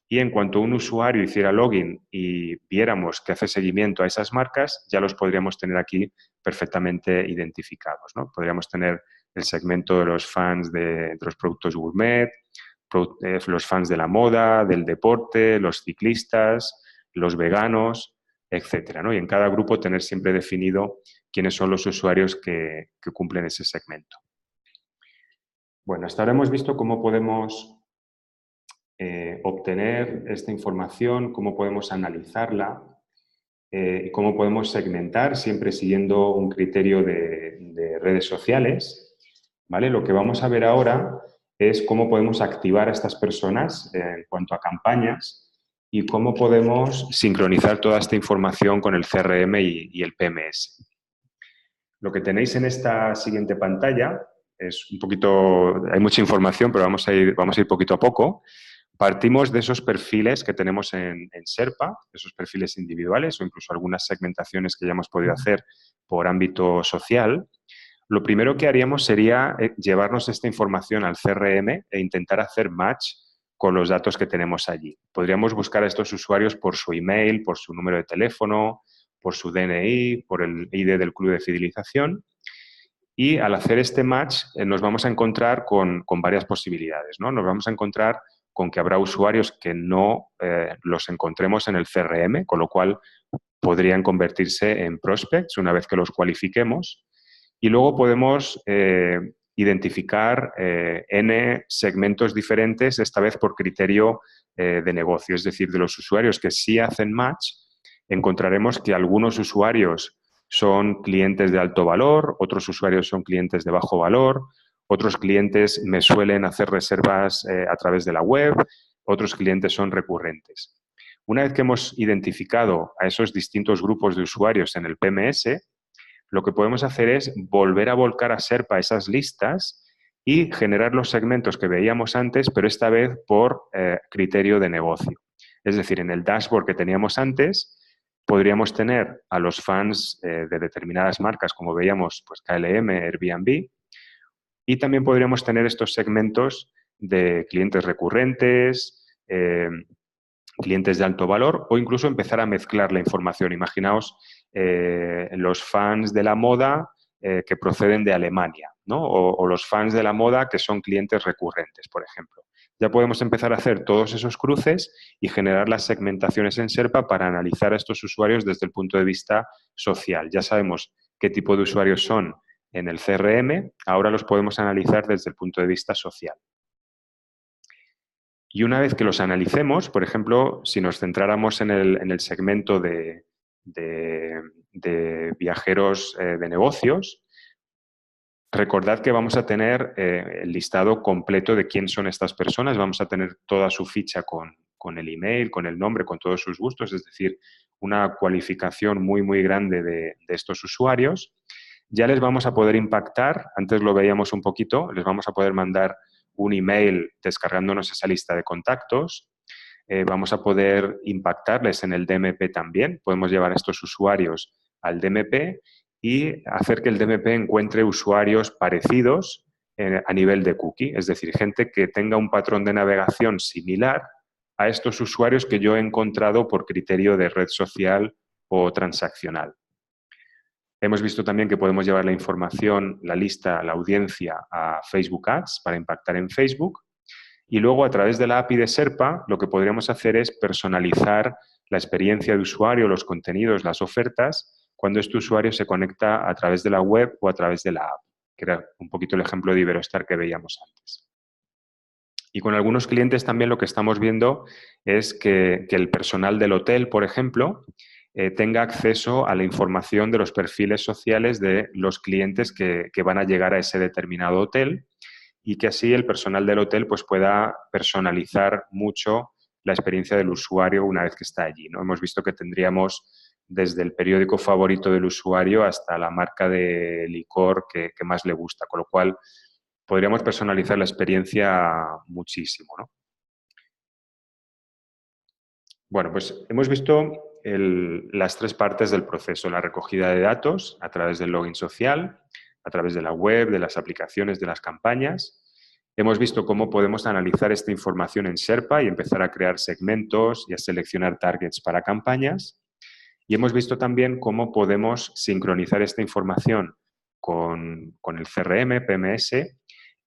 y en cuanto un usuario hiciera login y viéramos que hace seguimiento a esas marcas, ya los podríamos tener aquí perfectamente identificados, ¿no? Podríamos tener el segmento de los fans de los productos gourmet, los fans de la moda, del deporte, los ciclistas, los veganos, etcétera, ¿no? Y en cada grupo tener siempre definido quiénes son los usuarios que cumplen ese segmento. Bueno, hasta ahora hemos visto cómo podemos obtener esta información, cómo podemos analizarla y cómo podemos segmentar, siempre siguiendo un criterio de redes sociales, ¿vale? Lo que vamos a ver ahora es cómo podemos activar a estas personas en cuanto a campañas y cómo podemos sincronizar toda esta información con el CRM y el PMS. Lo que tenéis en esta siguiente pantalla es un poquito, hay mucha información, pero vamos a ir poquito a poco. Partimos de esos perfiles que tenemos en Sherpa, esos perfiles individuales o incluso algunas segmentaciones que ya hemos podido hacer por ámbito social. Lo primero que haríamos sería llevarnos esta información al CRM e intentar hacer match con los datos que tenemos allí. Podríamos buscar a estos usuarios por su email, por su número de teléfono, por su DNI, por el ID del club de fidelización. Y al hacer este match nos vamos a encontrar con varias posibilidades, ¿no? Nos vamos a encontrar con que habrá usuarios que no los encontremos en el CRM, con lo cual podrían convertirse en prospects una vez que los cualifiquemos. Y luego podemos identificar N segmentos diferentes, esta vez por criterio de negocio. Es decir, de los usuarios que sí hacen match, encontraremos que algunos usuarios son clientes de alto valor, otros usuarios son clientes de bajo valor, otros clientes me suelen hacer reservas a través de la web, otros clientes son recurrentes. Una vez que hemos identificado a esos distintos grupos de usuarios en el PMS, lo que podemos hacer es volver a volcar a Sherpa esas listas y generar los segmentos que veíamos antes, pero esta vez por criterio de negocio. Es decir, en el dashboard que teníamos antes, podríamos tener a los fans de determinadas marcas, como veíamos, pues KLM, Airbnb, y también podríamos tener estos segmentos de clientes recurrentes, clientes de alto valor o incluso empezar a mezclar la información. Imaginaos los fans de la moda que proceden de Alemania, ¿no? O los fans de la moda que son clientes recurrentes, por ejemplo. Ya podemos empezar a hacer todos esos cruces y generar las segmentaciones en Sherpa para analizar a estos usuarios desde el punto de vista social. Ya sabemos qué tipo de usuarios son en el CRM, ahora los podemos analizar desde el punto de vista social. Y una vez que los analicemos, por ejemplo, si nos centráramos en el segmento de viajeros de negocios, Recordad que vamos a tener el listado completo de quién son estas personas, vamos a tener toda su ficha con el email, con el nombre, con todos sus gustos, es decir, una cualificación muy, muy grande de estos usuarios. Ya les vamos a poder impactar, antes lo veíamos un poquito, les vamos a poder mandar un email descargándonos esa lista de contactos, vamos a poder impactarles en el DMP también, podemos llevar a estos usuarios al DMP y hacer que el DMP encuentre usuarios parecidos a nivel de cookie, es decir, gente que tenga un patrón de navegación similar a estos usuarios que yo he encontrado por criterio de red social o transaccional. Hemos visto también que podemos llevar la información, la lista, la audiencia a Facebook Ads para impactar en Facebook. Y luego, a través de la API de Sherpa, lo que podríamos hacer es personalizar la experiencia de usuario, los contenidos, las ofertas, cuando este usuario se conecta a través de la web o a través de la app, que era un poquito el ejemplo de Iberostar que veíamos antes. Y con algunos clientes también lo que estamos viendo es que el personal del hotel, por ejemplo, tenga acceso a la información de los perfiles sociales de los clientes que van a llegar a ese determinado hotel y que así el personal del hotel pues, pueda personalizar mucho la experiencia del usuario una vez que está allí, ¿no? Hemos visto que tendríamos desde el periódico favorito del usuario hasta la marca de licor que más le gusta, con lo cual podríamos personalizar la experiencia muchísimo, ¿no? Bueno, pues hemos visto las tres partes del proceso, la recogida de datos a través del login social, a través de la web, de las aplicaciones, de las campañas. Hemos visto cómo podemos analizar esta información en Sherpa y empezar a crear segmentos y a seleccionar targets para campañas. Y hemos visto también cómo podemos sincronizar esta información con el CRM, PMS,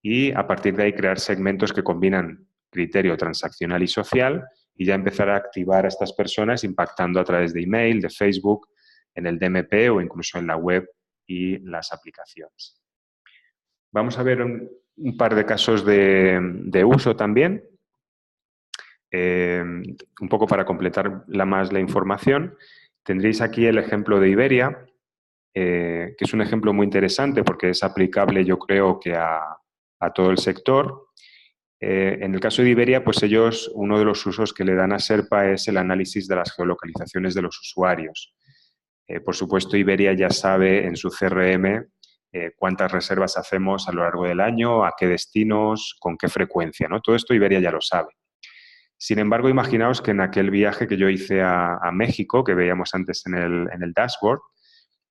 y a partir de ahí crear segmentos que combinan criterio transaccional y social y ya empezar a activar a estas personas impactando a través de email, de Facebook, en el DMP o incluso en la web y las aplicaciones. Vamos a ver un par de casos de uso también, un poco para completar más la información. Tendréis aquí el ejemplo de Iberia, que es un ejemplo muy interesante porque es aplicable, yo creo, que a todo el sector. En el caso de Iberia, pues ellos, uno de los usos que le dan a Sherpa es el análisis de las geolocalizaciones de los usuarios. Por supuesto, Iberia ya sabe en su CRM cuántas reservas hacemos a lo largo del año, a qué destinos, con qué frecuencia, ¿no? Todo esto Iberia ya lo sabe. Sin embargo, imaginaos que en aquel viaje que yo hice a México, que veíamos antes en el dashboard,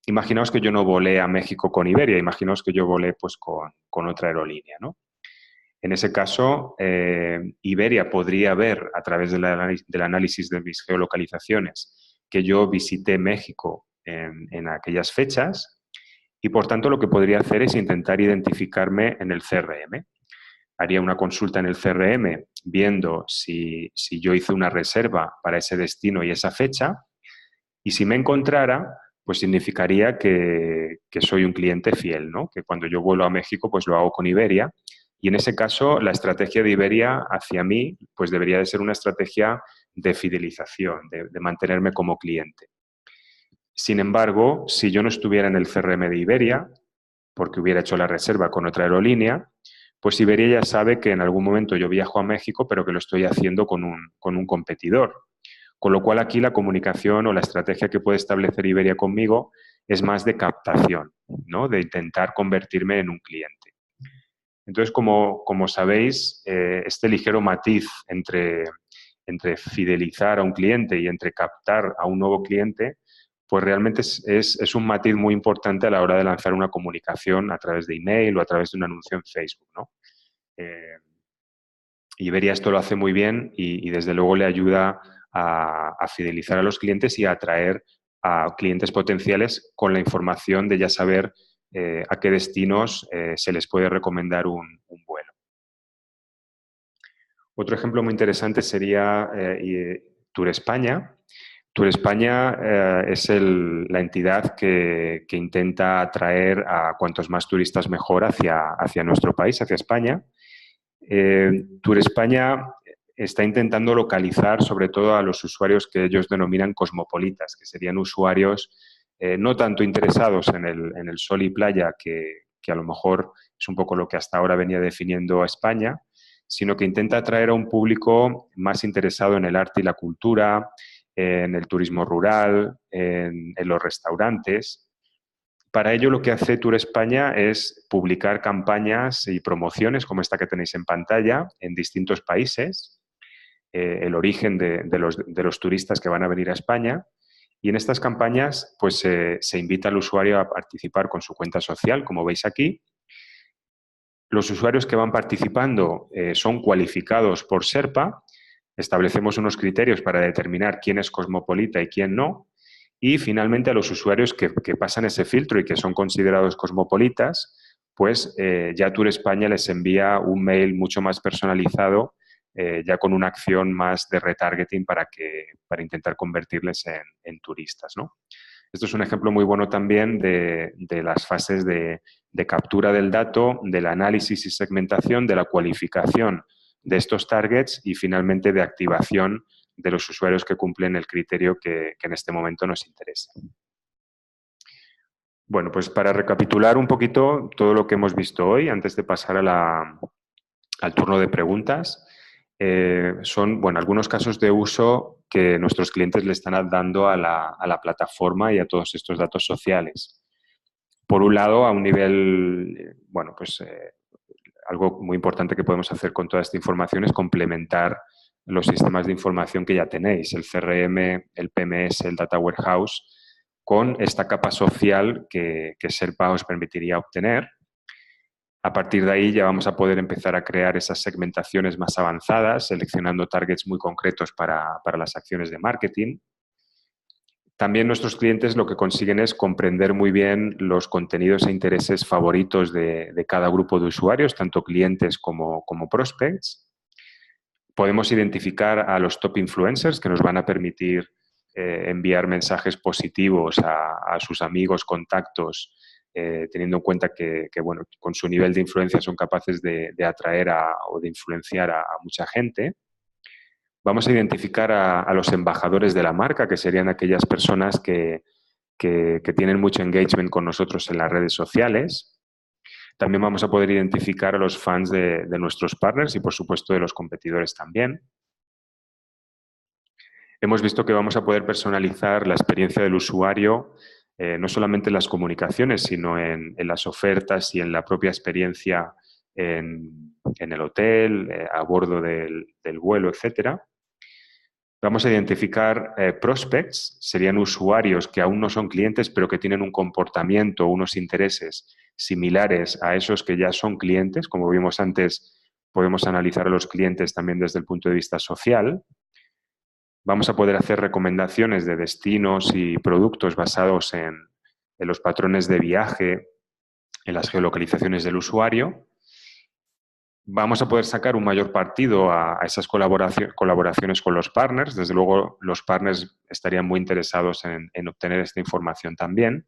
imaginaos que yo no volé a México con Iberia, imaginaos que yo volé pues, con otra aerolínea, ¿no? En ese caso, Iberia podría ver a través del análisis de mis geolocalizaciones que yo visité México en aquellas fechas y, por tanto, lo que podría hacer es intentar identificarme en el CRM. Haría una consulta en el CRM viendo si yo hice una reserva para ese destino y esa fecha y si me encontrara, pues significaría que soy un cliente fiel, ¿no? Que cuando yo vuelo a México, pues lo hago con Iberia. Y en ese caso, la estrategia de Iberia hacia mí, pues debería de ser una estrategia de fidelización, de mantenerme como cliente. Sin embargo, si yo no estuviera en el CRM de Iberia, porque hubiera hecho la reserva con otra aerolínea, pues Iberia ya sabe que en algún momento yo viajo a México, pero que lo estoy haciendo con un competidor. Con lo cual aquí la comunicación o la estrategia que puede establecer Iberia conmigo es más de captación, ¿no? De intentar convertirme en un cliente. Entonces, como sabéis, este ligero matiz entre fidelizar a un cliente y entre captar a un nuevo cliente, pues realmente es un matiz muy importante a la hora de lanzar una comunicación a través de email o a través de un anuncio en Facebook, ¿no? Iberia esto lo hace muy bien y desde luego le ayuda a fidelizar a los clientes y a atraer a clientes potenciales con la información de ya saber a qué destinos se les puede recomendar un vuelo. Otro ejemplo muy interesante sería Tour España. Tour España es la entidad que intenta atraer a cuantos más turistas mejor hacia nuestro país, hacia España. Tour España está intentando localizar sobre todo a los usuarios que ellos denominan cosmopolitas, que serían usuarios no tanto interesados en el sol y playa que que a lo mejor es un poco lo que hasta ahora venía definiendo a España, sino que intenta atraer a un público más interesado en el arte y la cultura, en el turismo rural, en los restaurantes. Para ello, lo que hace Tour España es publicar campañas y promociones, como esta que tenéis en pantalla, en distintos países, el origen de los turistas que van a venir a España. Y en estas campañas pues, se invita al usuario a participar con su cuenta social, como veis aquí. Los usuarios que van participando son cualificados por Sherpa. Establecemos unos criterios para determinar quién es cosmopolita y quién no. Y finalmente a los usuarios que pasan ese filtro y que son considerados cosmopolitas, pues ya Tour España les envía un mail mucho más personalizado, ya con una acción más de retargeting para intentar convertirles en turistas, ¿no? Esto es un ejemplo muy bueno también de las fases de captura del dato, del análisis y segmentación, de la cualificación de estos targets y finalmente de activación de los usuarios que cumplen el criterio que en este momento nos interesa. Bueno, pues para recapitular un poquito todo lo que hemos visto hoy, antes de pasar al turno de preguntas, son algunos casos de uso que nuestros clientes le están dando a la plataforma y a todos estos datos sociales. Por un lado, a un nivel, algo muy importante que podemos hacer con toda esta información es complementar los sistemas de información que ya tenéis, el CRM, el PMS, el Data Warehouse, con esta capa social que Sherpa os permitiría obtener. A partir de ahí ya vamos a poder empezar a crear esas segmentaciones más avanzadas, seleccionando targets muy concretos para las acciones de marketing. También nuestros clientes lo que consiguen es comprender muy bien los contenidos e intereses favoritos de cada grupo de usuarios, tanto clientes como prospects. Podemos identificar a los top influencers que nos van a permitir enviar mensajes positivos a sus amigos, contactos, teniendo en cuenta que con su nivel de influencia son capaces de atraer o de influenciar a mucha gente. Vamos a identificar a los embajadores de la marca, que serían aquellas personas que tienen mucho engagement con nosotros en las redes sociales. También vamos a poder identificar a los fans de nuestros partners y, por supuesto, de los competidores también. Hemos visto que vamos a poder personalizar la experiencia del usuario, no solamente en las comunicaciones, sino en las ofertas y en la propia experiencia en el hotel, a bordo del vuelo, etcétera. Vamos a identificar prospects, serían usuarios que aún no son clientes, pero que tienen un comportamiento, unos intereses similares a esos que ya son clientes. Como vimos antes, podemos analizar a los clientes también desde el punto de vista social. Vamos a poder hacer recomendaciones de destinos y productos basados en los patrones de viaje, en las geolocalizaciones del usuario. Vamos a poder sacar un mayor partido a esas colaboraciones con los partners. Desde luego, los partners estarían muy interesados en obtener esta información también.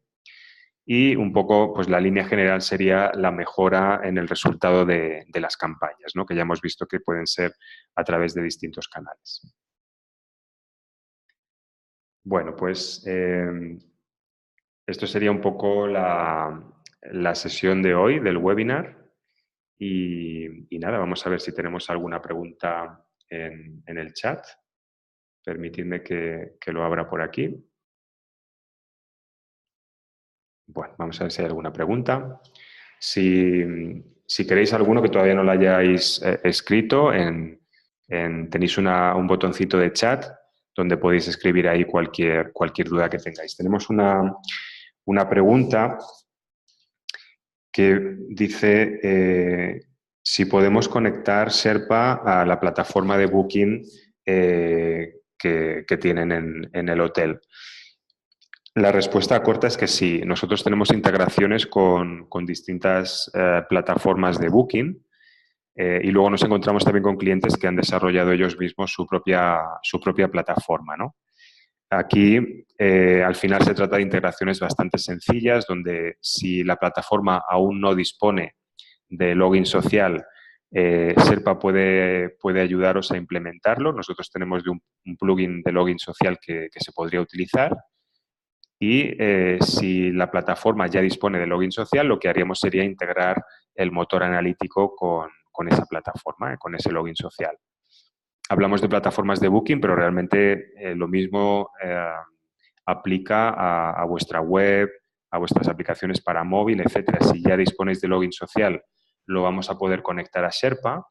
Y un poco, pues la línea general sería la mejora en el resultado de las campañas, ¿no? Que ya hemos visto que pueden ser a través de distintos canales. Bueno, pues esto sería un poco la sesión de hoy del webinar. Y nada, vamos a ver si tenemos alguna pregunta en el chat. Permitidme que lo abra por aquí. Bueno, vamos a ver si hay alguna pregunta. Si queréis alguno que todavía no lo hayáis escrito, tenéis un botoncito de chat donde podéis escribir ahí cualquier duda que tengáis. Tenemos una pregunta que dice si podemos conectar Sherpa a la plataforma de Booking que tienen en el hotel. La respuesta corta es que sí. Nosotros tenemos integraciones con distintas plataformas de Booking y luego nos encontramos también con clientes que han desarrollado ellos mismos su propia plataforma, ¿no? Aquí, al final, se trata de integraciones bastante sencillas, donde si la plataforma aún no dispone de login social, Sherpa puede ayudaros a implementarlo. Nosotros tenemos un plugin de login social que se podría utilizar. y si la plataforma ya dispone de login social, lo que haríamos sería integrar el motor analítico con esa plataforma, con ese login social. Hablamos de plataformas de booking, pero realmente lo mismo aplica a vuestra web, a vuestras aplicaciones para móvil, etcétera. Si ya disponéis de login social, lo vamos a poder conectar a Sherpa,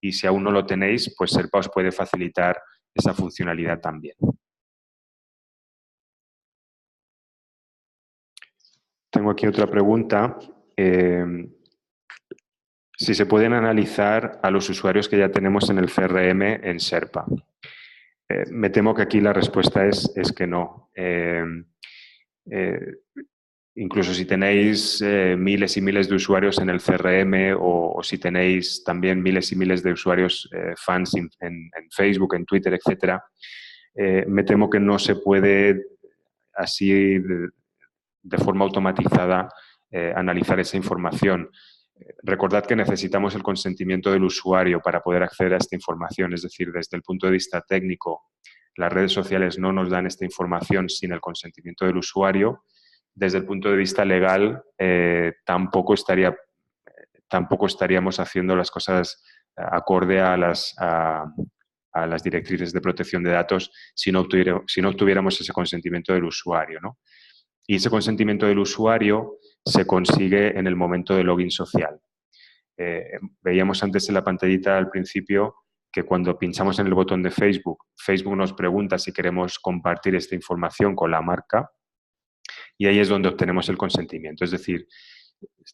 y si aún no lo tenéis, pues Sherpa os puede facilitar esa funcionalidad también. Tengo aquí otra pregunta. Si se pueden analizar a los usuarios que ya tenemos en el CRM en Sherpa. Me temo que aquí la respuesta es que no. Incluso si tenéis miles y miles de usuarios en el CRM o si tenéis también miles y miles de usuarios fans en Facebook, en Twitter, etcétera, me temo que no se puede así de forma automatizada analizar esa información. Recordad que necesitamos el consentimiento del usuario para poder acceder a esta información, es decir, desde el punto de vista técnico, las redes sociales no nos dan esta información sin el consentimiento del usuario. Desde el punto de vista legal, tampoco estaríamos haciendo las cosas acorde a las directrices de protección de datos si no obtuviéramos ese consentimiento del usuario, ¿no? Y ese consentimiento del usuario se consigue en el momento de login social. Veíamos antes en la pantallita al principio que cuando pinchamos en el botón de Facebook, Facebook nos pregunta si queremos compartir esta información con la marca, y ahí es donde obtenemos el consentimiento. Es decir,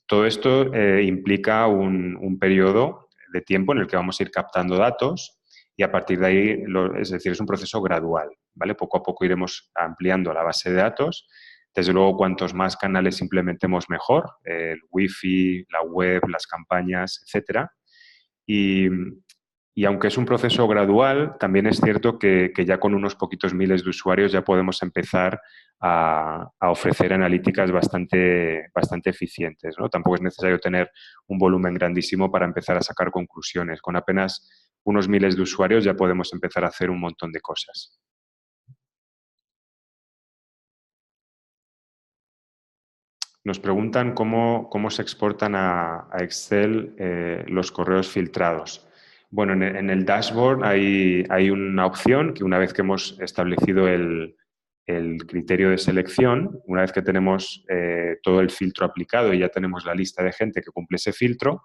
todo esto implica un periodo de tiempo en el que vamos a ir captando datos, y a partir de ahí, es decir, es un proceso gradual, ¿vale? Poco a poco iremos ampliando la base de datos. Desde luego, cuantos más canales implementemos mejor, el Wi-Fi, la web, las campañas, etcétera. Y aunque es un proceso gradual, también es cierto que ya con unos poquitos miles de usuarios ya podemos empezar a ofrecer analíticas bastante eficientes, ¿no? Tampoco es necesario tener un volumen grandísimo para empezar a sacar conclusiones. Con apenas unos miles de usuarios ya podemos empezar a hacer un montón de cosas. Nos preguntan cómo se exportan a Excel los correos filtrados. Bueno, en el dashboard hay una opción que, una vez que hemos establecido el criterio de selección, una vez que tenemos todo el filtro aplicado y ya tenemos la lista de gente que cumple ese filtro,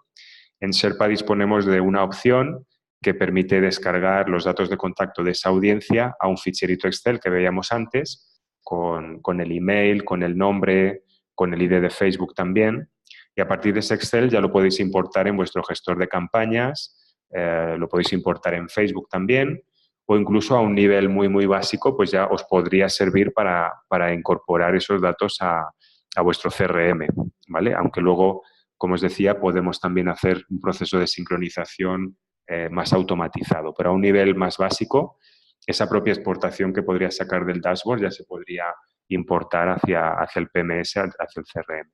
en Sherpa disponemos de una opción que permite descargar los datos de contacto de esa audiencia a un ficherito Excel que veíamos antes, con el email, con el nombre, con el ID de Facebook también. Y a partir de ese Excel ya lo podéis importar en vuestro gestor de campañas, lo podéis importar en Facebook también, o incluso a un nivel muy, muy básico, pues ya os podría servir para incorporar esos datos a vuestro CRM, ¿vale? Aunque luego, como os decía, podemos también hacer un proceso de sincronización más automatizado, pero a un nivel más básico, esa propia exportación que podría sacar del dashboard ya se podría importar hacia el PMS, hacia el CRM.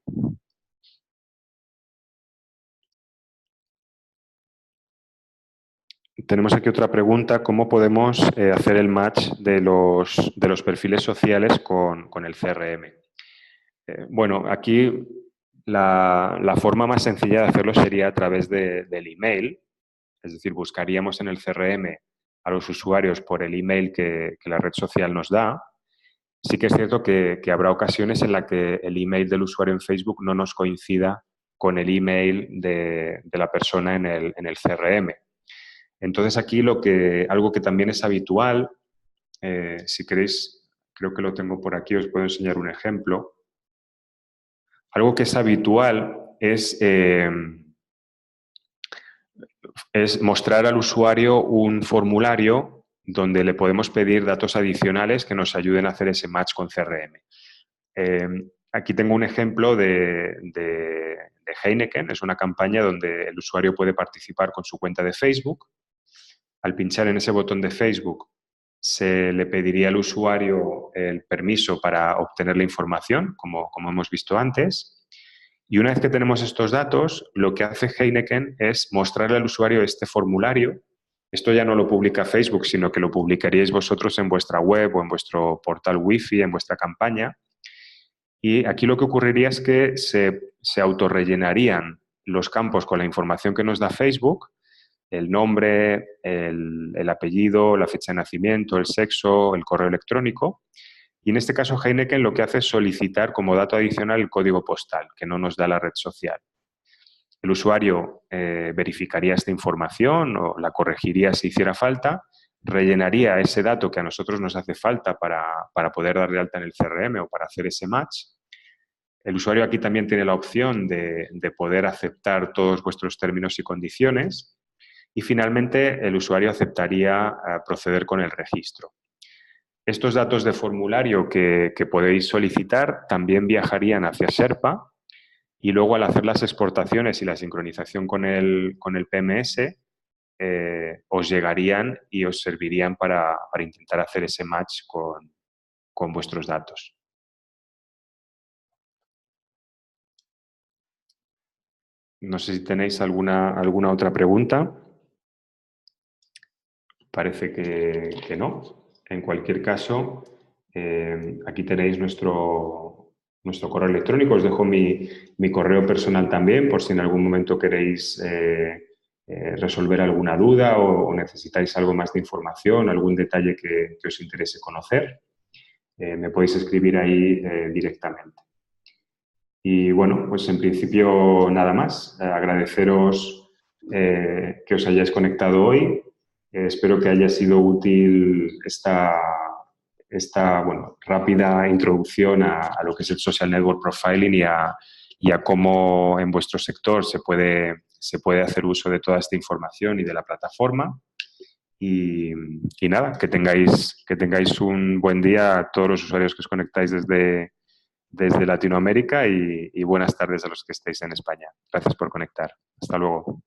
Tenemos aquí otra pregunta: ¿cómo podemos hacer el match de los perfiles sociales con el CRM? Bueno, aquí la forma más sencilla de hacerlo sería a través del email, es decir, buscaríamos en el CRM a los usuarios por el email que la red social nos da. Sí que es cierto que habrá ocasiones en las que el email del usuario en Facebook no nos coincida con el email de la persona en el CRM. Entonces, aquí algo que también es habitual, si queréis, creo que lo tengo por aquí, os puedo enseñar un ejemplo. Algo que es habitual es mostrar al usuario un formulario donde le podemos pedir datos adicionales que nos ayuden a hacer ese match con CRM. Aquí tengo un ejemplo de Heineken. Es una campaña donde el usuario puede participar con su cuenta de Facebook. Al pinchar en ese botón de Facebook, se le pediría al usuario el permiso para obtener la información, como hemos visto antes. Y una vez que tenemos estos datos, lo que hace Heineken es mostrarle al usuario este formulario. Esto ya no lo publica Facebook, sino que lo publicaríais vosotros en vuestra web o en vuestro portal Wi-Fi, en vuestra campaña. Y aquí lo que ocurriría es que se autorrellenarían los campos con la información que nos da Facebook, el nombre, el apellido, la fecha de nacimiento, el sexo, el correo electrónico. Y en este caso Heineken lo que hace es solicitar como dato adicional el código postal, que no nos da la red social. El usuario verificaría esta información o la corregiría si hiciera falta, rellenaría ese dato que a nosotros nos hace falta para poder dar de alta en el CRM o para hacer ese match. El usuario aquí también tiene la opción de poder aceptar todos vuestros términos y condiciones. Y finalmente el usuario aceptaría proceder con el registro. Estos datos de formulario que podéis solicitar también viajarían hacia Sherpa y luego al hacer las exportaciones y la sincronización con el PMS os llegarían y os servirían para intentar hacer ese match con vuestros datos. No sé si tenéis alguna otra pregunta. Parece que no. En cualquier caso, aquí tenéis nuestro correo electrónico. Os dejo mi correo personal también, por si en algún momento queréis resolver alguna duda o necesitáis algo más de información, algún detalle que os interese conocer. Me podéis escribir ahí directamente. Y bueno, pues en principio nada más. Agradeceros que os hayáis conectado hoy. Espero que haya sido útil esta rápida introducción a lo que es el Social Network Profiling y a cómo en vuestro sector se puede hacer uso de toda esta información y de la plataforma. Y nada, que tengáis un buen día a todos los usuarios que os conectáis desde Latinoamérica y buenas tardes a los que estéis en España. Gracias por conectar. Hasta luego.